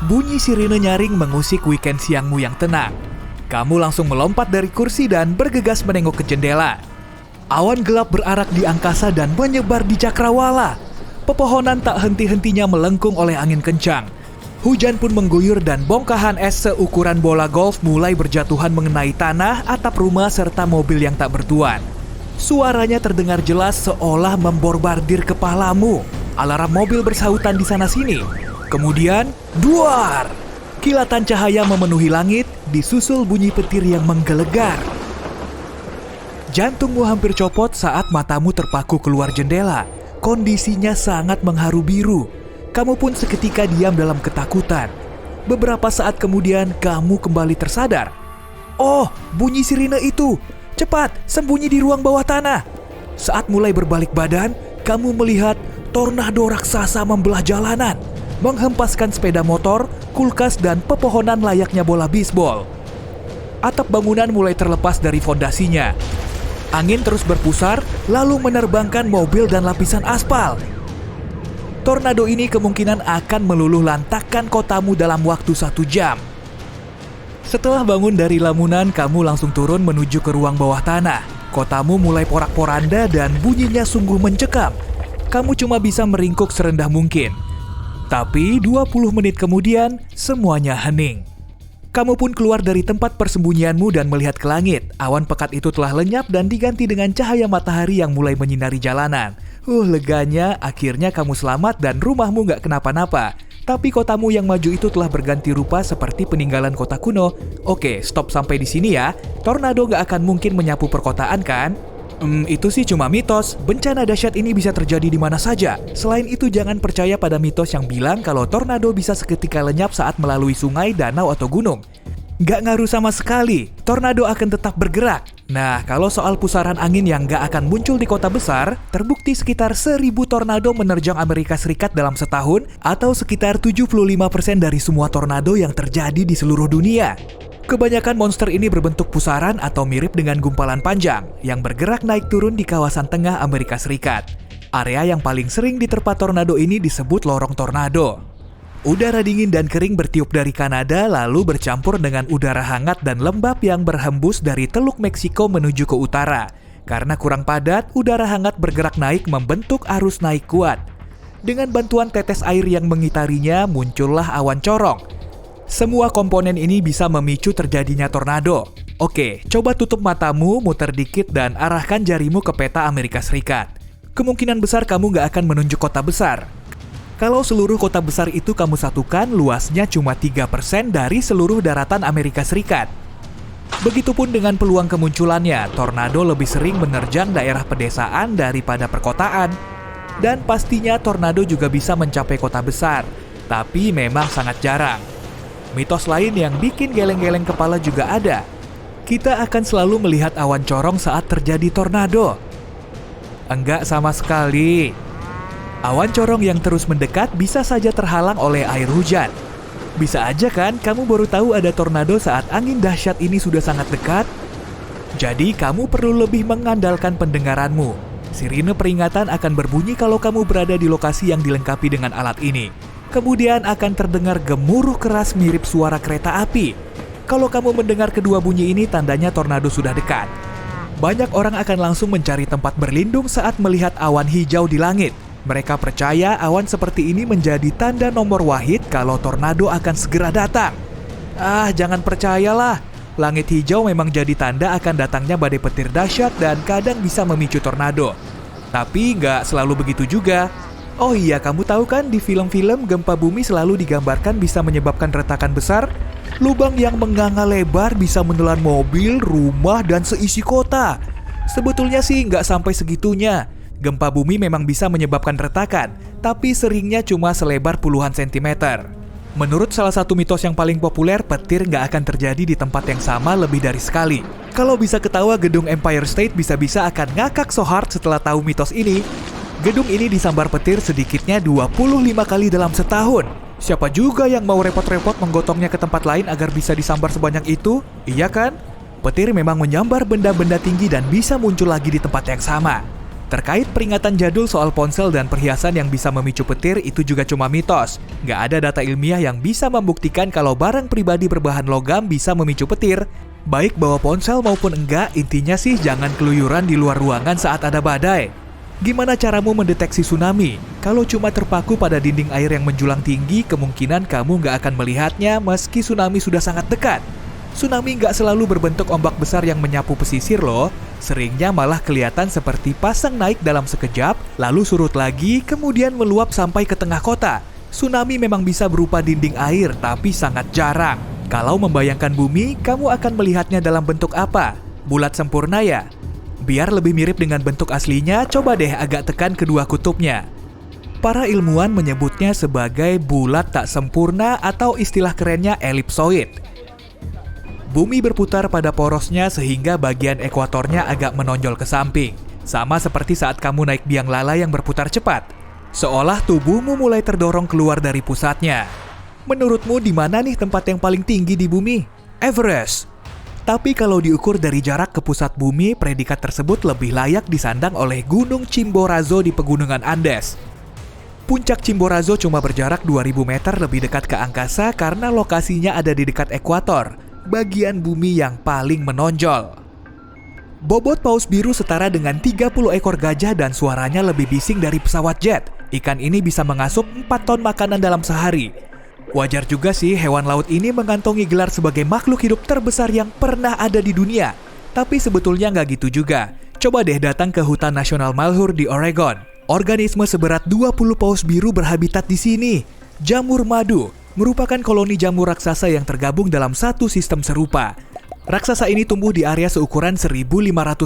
Bunyi sirine nyaring mengusik weekend siangmu yang tenang. Kamu langsung melompat dari kursi dan bergegas menengok ke jendela. Awan gelap berarak di angkasa dan menyebar di cakrawala. Pepohonan tak henti-hentinya melengkung oleh angin kencang. Hujan pun mengguyur dan bongkahan es seukuran bola golf mulai berjatuhan mengenai tanah, atap rumah, serta mobil yang tak bertuan. Suaranya terdengar jelas seolah memborbardir kepalamu. Alarm mobil bersahutan di sana-sini. Kemudian, duar! Kilatan cahaya memenuhi langit, disusul bunyi petir yang menggelegar. Jantungmu hampir copot saat matamu terpaku keluar jendela. Kondisinya sangat mengharu biru. Kamu pun seketika diam dalam ketakutan. Beberapa saat kemudian, kamu kembali tersadar. Oh, bunyi sirine itu! Cepat, sembunyi di ruang bawah tanah! Saat mulai berbalik badan, kamu melihat tornado raksasa membelah jalanan, menghempaskan sepeda motor, kulkas, dan pepohonan layaknya bola bisbol. Atap bangunan mulai terlepas dari fondasinya. Angin terus berpusar, lalu menerbangkan mobil dan lapisan aspal. Tornado ini kemungkinan akan meluluh lantakkan kotamu dalam waktu 1 jam. Setelah bangun dari lamunan, kamu langsung turun menuju ke ruang bawah tanah. Kotamu mulai porak-poranda dan bunyinya sungguh mencekam. Kamu cuma bisa meringkuk serendah mungkin. Tapi 20 menit kemudian, semuanya hening. Kamu pun keluar dari tempat persembunyianmu dan melihat ke langit. Awan pekat itu telah lenyap dan diganti dengan cahaya matahari yang mulai menyinari jalanan. Leganya, akhirnya kamu selamat dan rumahmu gak kenapa-napa. Tapi kotamu yang maju itu telah berganti rupa seperti peninggalan kota kuno. Oke, stop sampai di sini ya. Tornado gak akan mungkin menyapu perkotaan kan? Itu sih cuma mitos. Bencana dahsyat ini bisa terjadi di mana saja. Selain itu, jangan percaya pada mitos yang bilang kalau tornado bisa seketika lenyap saat melalui sungai, danau, atau gunung. Gak ngaruh sama sekali, tornado akan tetap bergerak. Nah, kalau soal pusaran angin yang gak akan muncul di kota besar, terbukti sekitar 1.000 tornado menerjang Amerika Serikat dalam setahun, atau sekitar 75% dari semua tornado yang terjadi di seluruh dunia. Kebanyakan monster ini berbentuk pusaran atau mirip dengan gumpalan panjang, yang bergerak naik turun di kawasan tengah Amerika Serikat. Area yang paling sering diterpa tornado ini disebut lorong tornado. Udara dingin dan kering bertiup dari Kanada lalu bercampur dengan udara hangat dan lembab yang berhembus dari Teluk Meksiko menuju ke utara. Karena kurang padat, udara hangat bergerak naik membentuk arus naik kuat. Dengan bantuan tetes air yang mengitarinya, muncullah awan corong. Semua komponen ini bisa memicu terjadinya tornado. Oke, coba tutup matamu, muter dikit, dan arahkan jarimu ke peta Amerika Serikat. Kemungkinan besar kamu gak akan menunjuk kota besar. Kalau seluruh kota besar itu kamu satukan, luasnya cuma 3% dari seluruh daratan Amerika Serikat. Begitupun dengan peluang kemunculannya, tornado lebih sering menerjang daerah pedesaan daripada perkotaan. Dan pastinya tornado juga bisa mencapai kota besar, tapi memang sangat jarang. Mitos lain yang bikin geleng-geleng kepala juga ada. Kita akan selalu melihat awan corong saat terjadi tornado. Enggak sama sekali. Awan corong yang terus mendekat bisa saja terhalang oleh air hujan. Bisa aja kan kamu baru tahu ada tornado saat angin dahsyat ini sudah sangat dekat? Jadi kamu perlu lebih mengandalkan pendengaranmu. Sirine peringatan akan berbunyi kalau kamu berada di lokasi yang dilengkapi dengan alat ini. Kemudian akan terdengar gemuruh keras mirip suara kereta api. Kalau kamu mendengar kedua bunyi ini, tandanya tornado sudah dekat. Banyak orang akan langsung mencari tempat berlindung saat melihat awan hijau di langit. Mereka percaya awan seperti ini menjadi tanda nomor wahid kalau tornado akan segera datang. Jangan percayalah. Langit hijau memang jadi tanda akan datangnya badai petir dahsyat dan kadang bisa memicu tornado. Tapi nggak selalu begitu juga. Oh iya, kamu tahu kan di film-film gempa bumi selalu digambarkan bisa menyebabkan retakan besar? Lubang yang menganga lebar bisa menelan mobil, rumah, dan seisi kota. Sebetulnya sih nggak sampai segitunya. Gempa bumi memang bisa menyebabkan retakan, tapi seringnya cuma selebar puluhan sentimeter. Menurut salah satu mitos yang paling populer, petir nggak akan terjadi di tempat yang sama lebih dari sekali. Kalau bisa ketawa, gedung Empire State bisa-bisa akan ngakak so hard setelah tahu mitos ini. Gedung ini disambar petir sedikitnya 25 kali dalam setahun. Siapa juga yang mau repot-repot menggotongnya ke tempat lain agar bisa disambar sebanyak itu? Iya kan? Petir memang menyambar benda-benda tinggi dan bisa muncul lagi di tempat yang sama. Terkait peringatan jadul soal ponsel dan perhiasan yang bisa memicu petir itu juga cuma mitos. Nggak ada data ilmiah yang bisa membuktikan kalau barang pribadi berbahan logam bisa memicu petir. Baik bawa ponsel maupun enggak, intinya sih jangan keluyuran di luar ruangan saat ada badai. Gimana caramu mendeteksi tsunami? Kalau cuma terpaku pada dinding air yang menjulang tinggi, kemungkinan kamu nggak akan melihatnya meski tsunami sudah sangat dekat. Tsunami nggak selalu berbentuk ombak besar yang menyapu pesisir loh. Seringnya malah kelihatan seperti pasang naik dalam sekejap, lalu surut lagi, kemudian meluap sampai ke tengah kota. Tsunami memang bisa berupa dinding air, tapi sangat jarang. Kalau membayangkan bumi, kamu akan melihatnya dalam bentuk apa? Bulat sempurna ya? Biar lebih mirip dengan bentuk aslinya, coba deh agak tekan kedua kutubnya. Para ilmuwan menyebutnya sebagai bulat tak sempurna atau istilah kerennya elipsoid. Bumi berputar pada porosnya sehingga bagian ekuatornya agak menonjol ke samping. Sama seperti saat kamu naik biang lala yang berputar cepat. Seolah tubuhmu mulai terdorong keluar dari pusatnya. Menurutmu di mana nih tempat yang paling tinggi di bumi? Everest. Tapi kalau diukur dari jarak ke pusat bumi, predikat tersebut lebih layak disandang oleh Gunung Chimborazo di Pegunungan Andes. Puncak Chimborazo cuma berjarak 2000 meter lebih dekat ke angkasa karena lokasinya ada di dekat ekuator, bagian bumi yang paling menonjol. Bobot paus biru setara dengan 30 ekor gajah dan suaranya lebih bising dari pesawat jet. Ikan ini bisa mengasup 4 ton makanan dalam sehari. Wajar juga sih hewan laut ini mengantongi gelar sebagai makhluk hidup terbesar yang pernah ada di dunia. Tapi sebetulnya nggak gitu juga. Coba deh datang ke Hutan Nasional Malheur di Oregon. Organisme seberat 20 paus biru berhabitat di sini. Jamur madu merupakan koloni jamur raksasa yang tergabung dalam satu sistem serupa. Raksasa ini tumbuh di area seukuran 1.500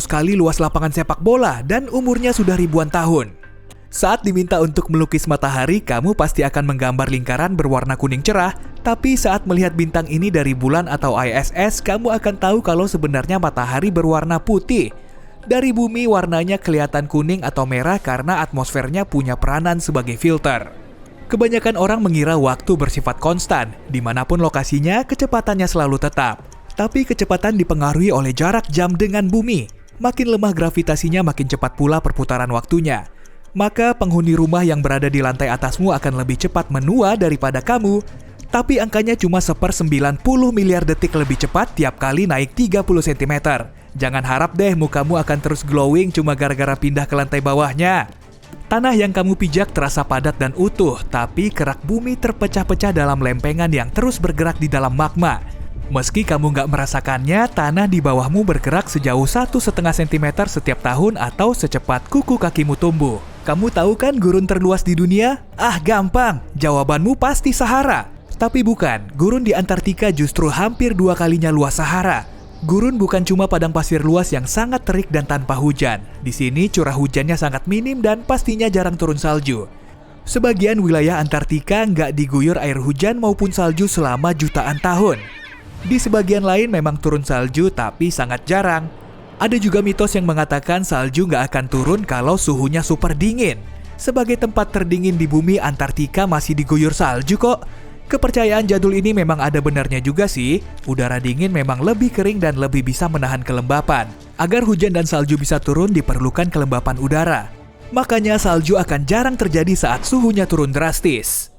kali luas lapangan sepak bola dan umurnya sudah ribuan tahun. Saat diminta untuk melukis matahari, kamu pasti akan menggambar lingkaran berwarna kuning cerah, tapi saat melihat bintang ini dari bulan atau ISS, kamu akan tahu kalau sebenarnya matahari berwarna putih. Dari bumi warnanya kelihatan kuning atau merah karena atmosfernya punya peranan sebagai filter. Kebanyakan orang mengira waktu bersifat konstan, dimanapun lokasinya kecepatannya selalu tetap. Tapi kecepatan dipengaruhi oleh jarak jam dengan bumi. Makin lemah gravitasinya makin cepat pula perputaran waktunya. Maka penghuni rumah yang berada di lantai atasmu akan lebih cepat menua daripada kamu. Tapi angkanya cuma 1/90 miliar detik lebih cepat tiap kali naik 30 cm. Jangan harap deh mukamu akan terus glowing cuma gara-gara pindah ke lantai bawahnya. Tanah yang kamu pijak terasa padat dan utuh, tapi kerak bumi terpecah-pecah dalam lempengan yang terus bergerak di dalam magma. Meski kamu nggak merasakannya, tanah di bawahmu bergerak sejauh 1,5 cm setiap tahun atau secepat kuku kakimu tumbuh. Kamu tahu kan gurun terluas di dunia? Ah, gampang. Jawabanmu pasti Sahara. Tapi bukan, gurun di Antartika justru hampir 2 kalinya luas Sahara. Gurun bukan cuma padang pasir luas yang sangat terik dan tanpa hujan. Di sini curah hujannya sangat minim dan pastinya jarang turun salju. Sebagian wilayah Antartika nggak diguyur air hujan maupun salju selama jutaan tahun. Di sebagian lain memang turun salju tapi sangat jarang. Ada juga mitos yang mengatakan salju nggak akan turun kalau suhunya super dingin. Sebagai tempat terdingin di bumi, Antartika masih diguyur salju kok. Kepercayaan jadul ini memang ada benarnya juga sih. Udara dingin memang lebih kering dan lebih bisa menahan kelembapan. Agar hujan dan salju bisa turun diperlukan kelembapan udara. Makanya salju akan jarang terjadi saat suhunya turun drastis.